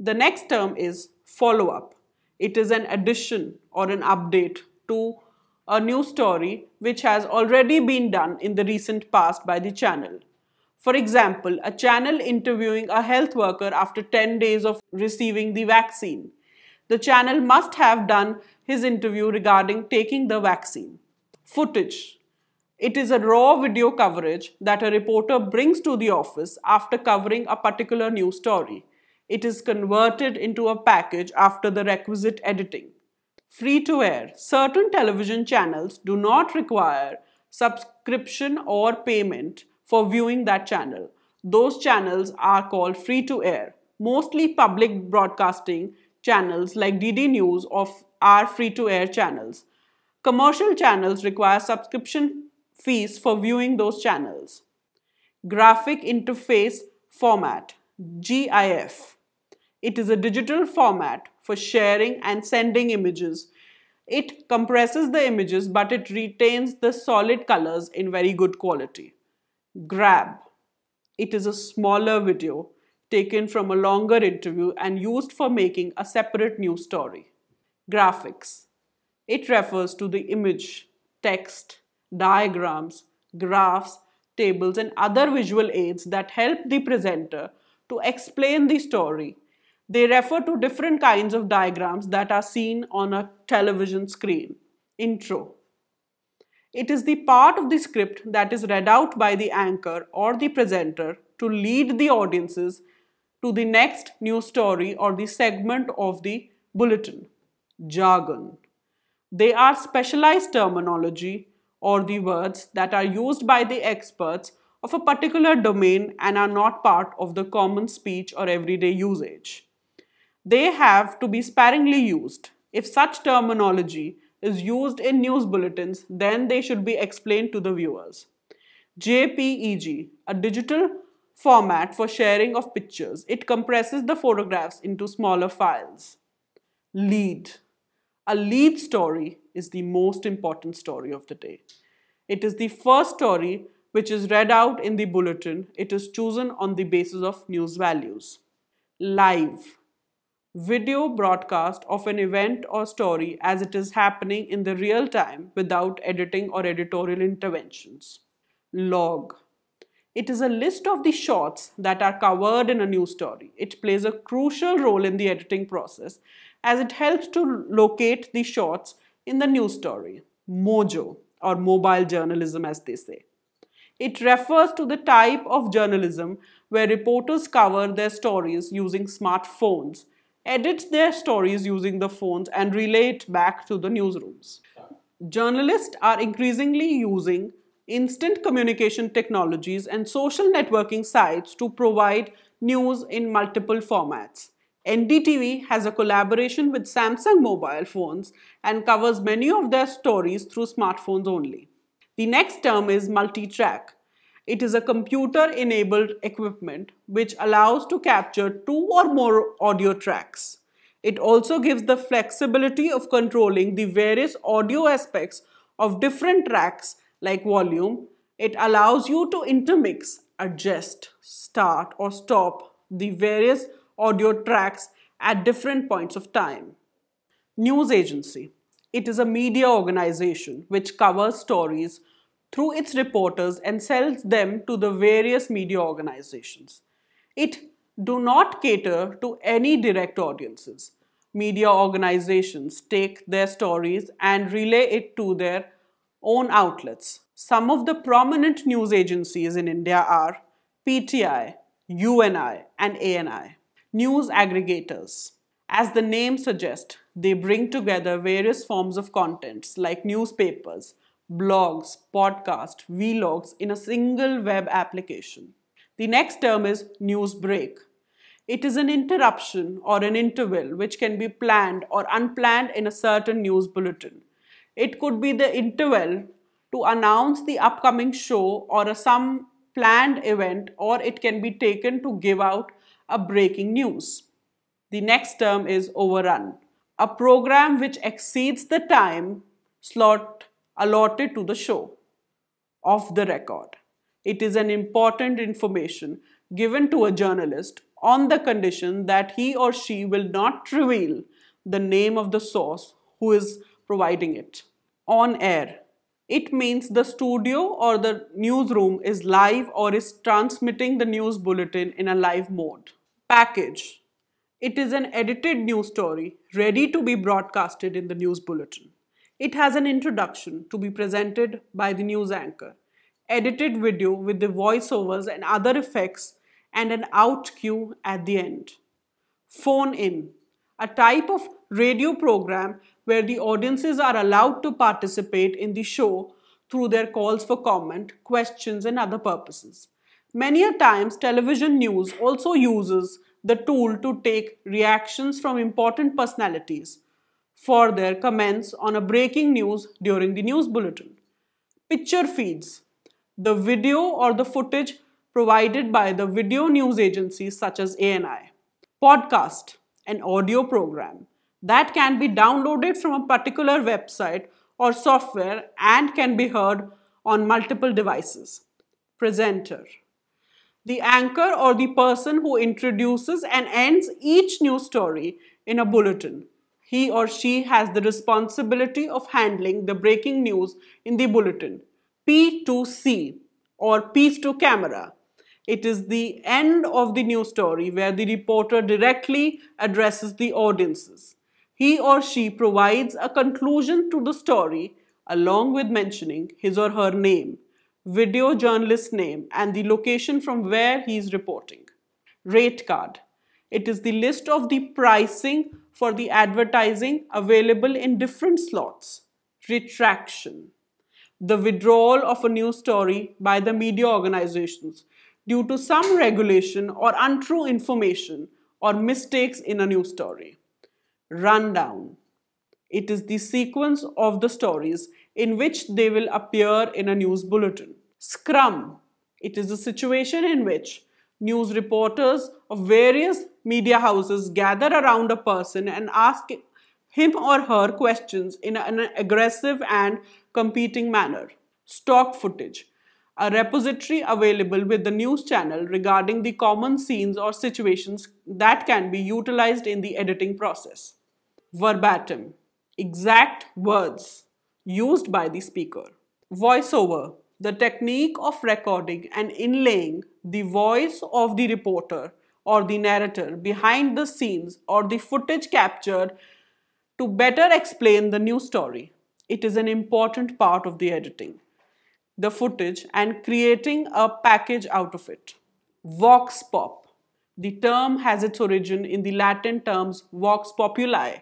The next term is follow-up. It is an addition or an update to a news story which has already been done in the recent past by the channel. For example, a channel interviewing a health worker after 10 days of receiving the vaccine. The channel must have done his interview regarding taking the vaccine. Footage. It is a raw video coverage that a reporter brings to the office after covering a particular news story. It is converted into a package after the requisite editing. Free to air. Certain television channels do not require subscription or payment for viewing that channel. Those channels are called free to air. Mostly public broadcasting channels like DD News are free to air channels. Commercial channels require subscription fees for viewing those channels. Graphic Interface Format GIF. It is a digital format for sharing and sending images. It compresses the images but it retains the solid colors in very good quality. Grab. It is a smaller video taken from a longer interview and used for making a separate news story. Graphics. It refers to the image, text, diagrams, graphs, tables, and other visual aids that help the presenter to explain the story. They refer to different kinds of diagrams that are seen on a television screen. Intro. It is the part of the script that is read out by the anchor or the presenter to lead the audiences to the next news story or the segment of the bulletin. Jargon. They are specialized terminology or the words that are used by the experts of a particular domain and are not part of the common speech or everyday usage. They have to be sparingly used. If such terminology is used in news bulletins, then they should be explained to the viewers. JPEG, a digital format for sharing of pictures. It compresses the photographs into smaller files. Lead. A lead story is the most important story of the day. It is the first story which is read out in the bulletin. It is chosen on the basis of news values. Live. Video broadcast of an event or story as it is happening in the real time without editing or editorial interventions. Log. It is a list of the shots that are covered in a news story. It plays a crucial role in the editing process as it helps to locate the shots in the news story. Mojo, or mobile journalism as they say. It refers to the type of journalism where reporters cover their stories using smartphones, edit their stories using the phones, and relay it back to the newsrooms. Journalists are increasingly using instant communication technologies and social networking sites to provide news in multiple formats. NDTV has a collaboration with Samsung mobile phones and covers many of their stories through smartphones only. The next term is multi-track. It is a computer-enabled equipment which allows to capture 2 or more audio tracks. It also gives the flexibility of controlling the various audio aspects of different tracks like volume. It allows you to intermix, adjust, start or stop the various audio tracks at different points of time. News agency. It is a media organization which covers stories through its reporters and sells them to the various media organizations. It do not cater to any direct audiences. Media organizations take their stories and relay it to their own outlets. Some of the prominent news agencies in India are PTI, UNI, and ANI. News aggregators. As the name suggests, they bring together various forms of contents like newspapers, blogs, podcasts, vlogs in a single web application. The next term is news break. It is an interruption or an interval which can be planned or unplanned in a certain news bulletin. It could be the interval to announce the upcoming show or some planned event, or it can be taken to give out a breaking news. The next term is overrun, a program which exceeds the time slot allotted to the show. Off the record. It is an important information given to a journalist on the condition that he or she will not reveal the name of the source who is providing it. On air. It means the studio or the newsroom is live or is transmitting the news bulletin in a live mode. Package. It is an edited news story ready to be broadcasted in the news bulletin. It has an introduction to be presented by the news anchor, edited video with the voiceovers and other effects, and an out cue at the end. Phone in, a type of radio program where the audiences are allowed to participate in the show through their calls for comment, questions, and other purposes. Many a times, television news also uses the tool to take reactions from important personalities for their comments on a breaking news during the news bulletin. Picture feeds, the video or the footage provided by the video news agencies such as ANI. Podcast, an audio program that can be downloaded from a particular website or software and can be heard on multiple devices. Presenter, the anchor or the person who introduces and ends each news story in a bulletin. He or she has the responsibility of handling the breaking news in the bulletin. P2C or piece to camera. It is the end of the news story where the reporter directly addresses the audiences. He or she provides a conclusion to the story along with mentioning his or her name, video journalist name, and the location from where he is reporting. Rate card. It is the list of the pricing for the advertising available in different slots. Retraction. The withdrawal of a news story by the media organizations due to some regulation or untrue information or mistakes in a news story. Rundown. It is the sequence of the stories in which they will appear in a news bulletin. Scrum. It is a situation in which news reporters of various media houses gather around a person and ask him or her questions in an aggressive and competing manner. Stock footage, a repository available with the news channel regarding the common scenes or situations that can be utilized in the editing process. Verbatim, exact words used by the speaker. Voiceover, the technique of recording and inlaying the voice of the reporter or the narrator behind the scenes or the footage captured to better explain the news story. It is an important part of the editing, the footage, and creating a package out of it. Vox pop. The term has its origin in the Latin terms vox populi,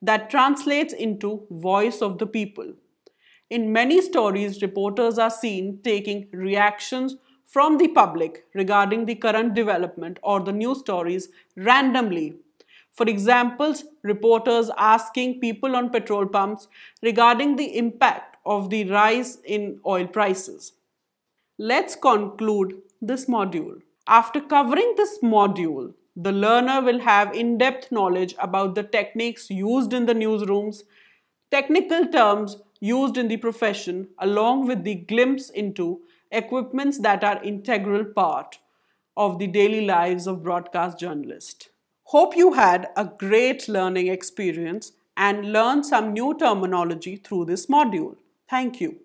that translates into voice of the people. In many stories, reporters are seen taking reactions from the public regarding the current development or the news stories randomly. For examples, reporters asking people on petrol pumps regarding the impact of the rise in oil prices. Let's conclude this module. After covering this module, the learner will have in-depth knowledge about the techniques used in the newsrooms, technical terms used in the profession, along with the glimpse into equipments that are integral part of the daily lives of broadcast journalists. Hope you had a great learning experience and learned some new terminology through this module. Thank you.